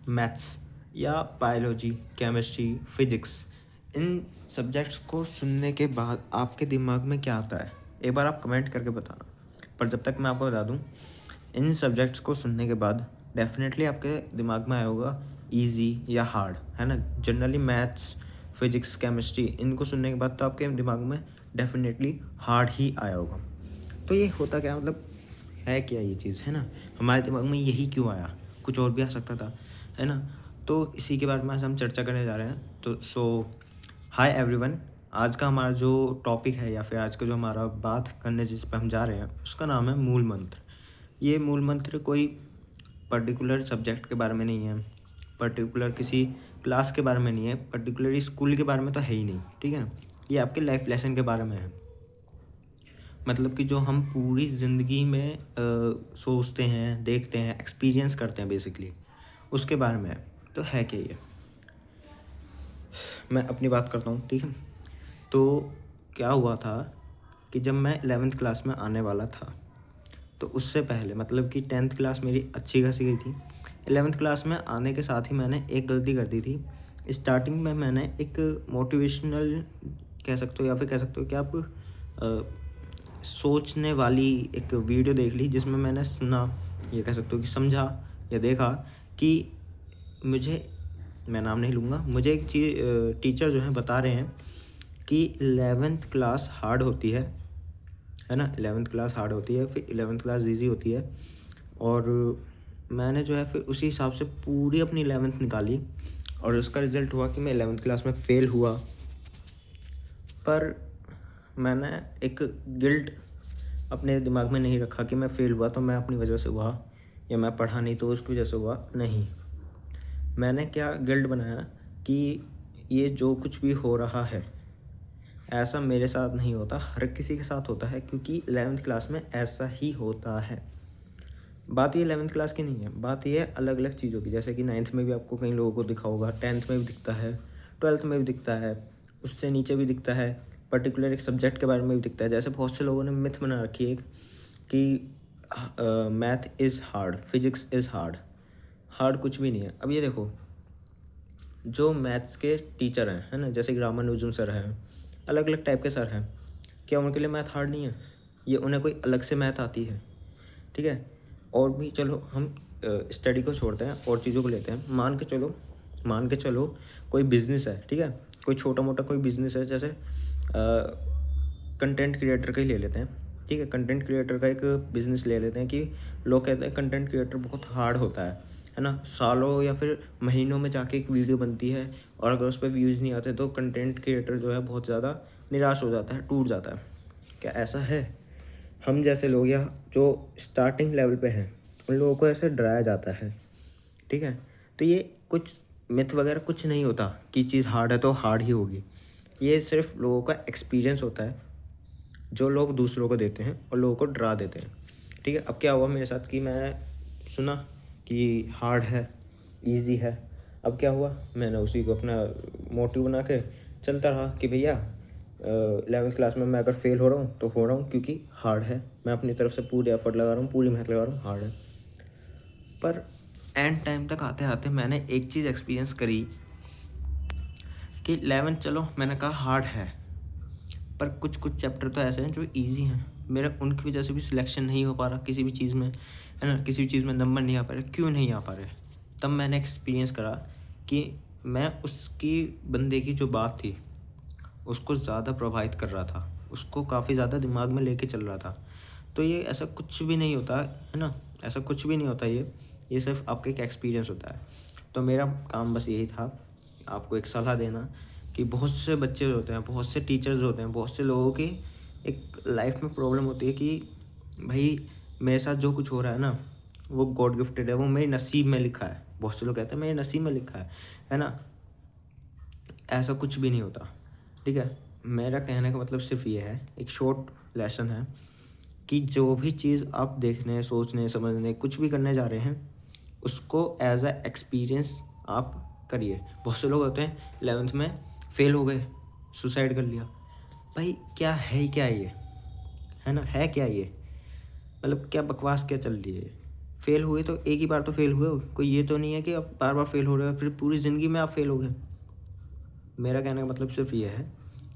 Maths या biology, chemistry, physics, इन subjects को सुनने के बाद आपके दिमाग में क्या आता है? एक बार आप कमेंट करके बताना। पर जब तक मैं आपको बता दूँ, इन सब्जेक्ट्स को सुनने के बाद डेफ़िनेटली आपके दिमाग में आया होगा ईज़ी या हार्ड, है ना? जनरली मैथ्स, फिजिक्स, केमिस्ट्री इनको सुनने के बाद तो आपके दिमाग में डेफ़िनेटली हार्ड ही आया होगा। तो ये होता क्या मतलब है क्या ये चीज़, है ना? हमारे दिमाग में यही क्यों आया? कुछ और भी आ सकता था, है ना? तो इसी के बारे में आज हम चर्चा करने जा रहे हैं। तो हाय एवरीवन, आज का हमारा जो टॉपिक है या फिर आज का जो हमारा बात करने जिस पे हम जा रहे हैं, उसका नाम है मूल मंत्र। ये मूल मंत्र कोई पर्टिकुलर सब्जेक्ट के बारे में नहीं है, पर्टिकुलर किसी क्लास के बारे में नहीं है, पर्टिकुलरली स्कूल के बारे में तो है ही नहीं, ठीक है? ये आपके लाइफ लेसन के बारे में है। मतलब कि जो हम पूरी ज़िंदगी में सोचते हैं, देखते हैं, एक्सपीरियंस करते हैं बेसिकली, उसके बारे में है। तो है क्या ये? मैं अपनी बात करता हूँ, ठीक है? तो क्या हुआ था कि जब मैं 11th क्लास में आने वाला था, तो उससे पहले मतलब कि 10th क्लास मेरी अच्छी खासी गई थी। 11th क्लास में आने के साथ ही मैंने एक गलती कर दी थी। स्टार्टिंग में मैंने एक मोटिवेशनल कह सकते हो या फिर कह सकते हो कि आप सोचने वाली एक वीडियो देख ली, जिसमें मैंने सुना, ये कह सकते हो कि समझा या देखा कि मुझे, मैं नाम नहीं लूँगा, मुझे एक चीज़ टीचर जो हैं बता रहे हैं कि 11th क्लास हार्ड होती है ना? 11th क्लास हार्ड होती है, फिर 11th क्लास ईज़ी होती है। और मैंने जो है फिर उसी हिसाब से पूरी अपनी 11th निकाली और उसका रिज़ल्ट हुआ कि मैं 11th क्लास में फ़ेल हुआ। पर मैंने एक गिल्ट अपने दिमाग में नहीं रखा कि मैं फ़ेल हुआ तो मैं अपनी वजह से हुआ या मैं पढ़ा नहीं तो उसकी वजह से हुआ, नहीं। मैंने क्या गिल्ट बनाया कि ये जो कुछ भी हो रहा है, ऐसा मेरे साथ नहीं होता, हर किसी के साथ होता है, क्योंकि 11th क्लास में ऐसा ही होता है। बात ये 11th क्लास की नहीं है, बात ये है अलग-अलग चीज़ों की, जैसे कि 9th में भी आपको कई लोगों को दिखा होगा, 10th में भी दिखता है, 12th में भी दिखता है, उससे नीचे भी दिखता है, पर्टिकुलर एक सब्जेक्ट के बारे में भी दिखता है। जैसे बहुत से लोगों ने मिथ बना रखी है एक कि math is hard, physics is hard. Hard कुछ भी नहीं है। अब ये देखो, जो मैथ्स के टीचर हैं, है ना? जैसे कि रामानुजन सर हैं, अलग-अलग टाइप के सर हैं। क्या उनके लिए मैथ हार्ड नहीं है? ये उन्हें कोई अलग से मैथ आती है, ठीक है? और भी चलो हम स्टडी को छोड़ते हैं और चीज़ों को लेते हैं। मान के चलो कोई बिज़नेस है, ठीक है? कोई छोटा-मोटा कोई बिज़नेस है, जैसे कंटेंट क्रिएटर का ही ले लेते हैं, ठीक है? कंटेंट क्रिएटर का एक बिज़नेस ले लेते हैं कि लोग कहते हैं कंटेंट क्रिएटर बहुत हार्ड होता है ना? सालों या फिर महीनों में जाके एक वीडियो बनती है और अगर उस पे व्यूज़ नहीं आते तो कंटेंट क्रिएटर जो है बहुत ज़्यादा निराश हो जाता है, टूट जाता है। क्या ऐसा है? हम जैसे लोग या जो स्टार्टिंग लेवल पे हैं, उन लोगों को ऐसे डराया जाता है, ठीक है? तो ये कुछ मिथ वगैरह कुछ नहीं होता कि चीज़ हार्ड है तो हार्ड ही होगी। ये सिर्फ़ लोगों का एक्सपीरियंस होता है, जो लोग दूसरों को देते हैं और लोगों को डरा देते हैं, ठीक है? अब क्या हुआ मेरे साथ कि मैं सुना कि हार्ड है, ईज़ी है। अब क्या हुआ, मैंने उसी को अपना मोटिव बना के चलता रहा कि भैया 11th क्लास में मैं अगर फ़ेल हो रहा हूँ तो हो रहा हूँ क्योंकि हार्ड है। मैं अपनी तरफ से पूरे एफ़र्ट लगा रहा हूँ, पूरी मेहनत लगा रहा हूँ, हार्ड है। पर एंड टाइम तक आते-आते मैंने एक चीज़ एक्सपीरियंस करी कि 11th चलो मैंने कहा हार्ड है, पर कुछ-कुछ चैप्टर तो ऐसे हैं जो ईज़ी हैं। मेरा उनकी वजह से भी सिलेक्शन नहीं हो पा रहा किसी भी चीज़ में, है ना? किसी भी चीज़ में नंबर नहीं आ पा रहे। क्यों नहीं आ पा रहे? तब मैंने एक्सपीरियंस करा कि मैं उसकी बंदे की जो बात थी, उसको ज़्यादा प्रभावित कर रहा था। उसको काफ़ी ज़्यादा दिमाग में लेके चल रहा था। तो ये ऐसा कुछ भी नहीं होता, है ना? ऐसा कुछ भी नहीं होता ये सिर्फ़ आपका एक एक्सपीरियंस होता है। तो मेरा काम बस यही था, आपको एक सलाह देना कि बहुत से बच्चे होते हैं, बहुत से टीचर्स होते हैं, बहुत से लोगों की एक लाइफ़ में प्रॉब्लम होती है कि भई मेरे साथ जो कुछ हो रहा है ना, वो गॉड गिफ्टेड है, वो मेरे नसीब में लिखा है। बहुत से लोग कहते हैं मेरे नसीब में लिखा है ना? ऐसा कुछ भी नहीं होता, ठीक है? मेरा कहने का मतलब सिर्फ़ ये है, एक शॉर्ट लेसन है कि जो भी चीज़ आप देखने, सोचने, समझने, कुछ भी करने जा रहे हैं, उसको एज़ अ एक्सपीरियंस आप करिए। बहुत से लोग होते हैं 11th में फ़ेल हो गए, सुसाइड कर लिया। भाई क्या है क्या ये? है ना? है क्या ये? मतलब क्या बकवास क्या चल रही है? फेल हुए तो एक ही बार तो फेल हुए हो, कोई ये तो नहीं है कि आप बार बार फेल हो रहे हो फिर पूरी ज़िंदगी में आप फेल हो गए। मेरा कहने का मतलब सिर्फ ये है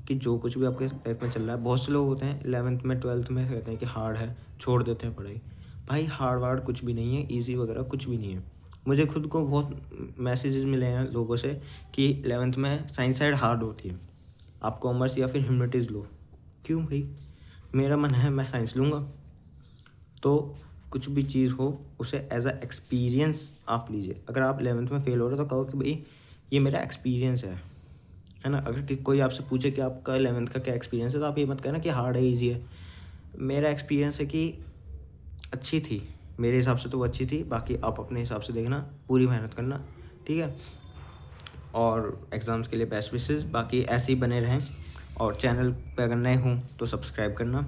कि जो कुछ भी आपके लाइफ में चल रहा है, बहुत से लोग होते हैं 11th में 12th में कहते हैं कि हार्ड है, छोड़ देते हैं पढ़ाई। भाई हार्ड वार्ड कुछ भी नहीं है, ईजी वगैरह कुछ भी नहीं है। मुझे खुद को बहुत मैसेजेस मिले हैं लोगों से कि 11th में साइंस साइड हार्ड होती है, आप कॉमर्स या फिर ह्यूमैनिटीज़ लो। क्यों भाई, मेरा मन है मैं साइंस लूँगा। तो कुछ भी चीज़ हो उसे एज अ एक्सपीरियंस आप लीजिए। अगर आप 11th में फेल हो रहे हो तो कहो कि भाई ये मेरा एक्सपीरियंस है ना। अगर कोई आपसे पूछे कि आपका 11th का क्या एक्सपीरियंस है तो आप ये मत कहना कि हार्ड है, ईजी है। मेरा एक्सपीरियंस है कि अच्छी थी, मेरे हिसाब से तो वो अच्छी थी, बाकी आप अपने हिसाब से देखना, पूरी मेहनत करना, ठीक है। और एग्ज़ाम्स के लिए बेस्ट विशेज़, बाकी ऐसे ही बने रहें। और चैनल पे अगर नए हों तो सब्सक्राइब करना।